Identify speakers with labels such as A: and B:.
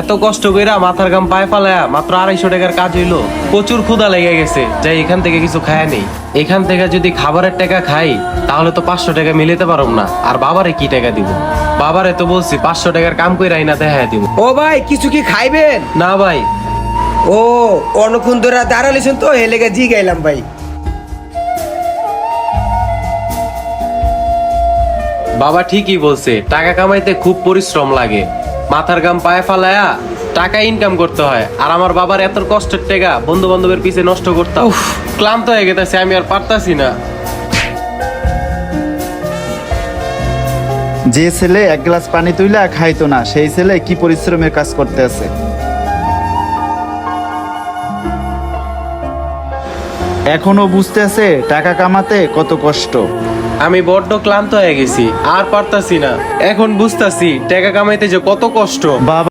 A: এত কষ্ট কইরা মাথার ঘাম পায়ে ফালায়া মাত্র 250 টাকার কাজ হইলো। প্রচুর ক্ষুধা লেগে গেছে, যাই এখান থেকে কিছু খায়া নেই। এখান থেকে যদি খাবারের টাকা খাই তাহলে তো 500 টাকা মিলাতে পারব না। আর বাবারে কি টাকা দিব? বাবারে তো বলছি 500 টাকার কাম কইরা না দেখায় দিব।
B: ও ভাই, কিছু কি খাইবেন?
A: না ভাই।
B: ও, অনেকক্ষণ ধরে দাঁড়ালেছেন তো, হে লেগে জি গাইলাম ভাই।
A: বাবা ঠিকই বলছে, টাকা কামাইতে খুব পরিশ্রম লাগে। মাথার ঘাম পায়ে ফালায়া টাকা ইনকাম করতে হয়। আর আমার বাবার এত কষ্টের টাকা বন্ধু বান্ধবের পিছে নষ্ট করতাম। ক্লান্ত হয়ে গেছে, আমি আর পারতাছি না।
C: যে ছেলে এক গ্লাস পানি তুইলা খাইতো না, সেই ছেলে কি পরিশ্রমের কাজ করতে আছে। এখনো বুঝতে আছে টাকা কামাতে কত কষ্ট।
A: আমি বড্ড ক্লান্ত হয়ে গেছি, আর পারতাছি না। এখন বুঝতাছি টাকা কামাইতে যে কত কষ্ট।
C: বাবা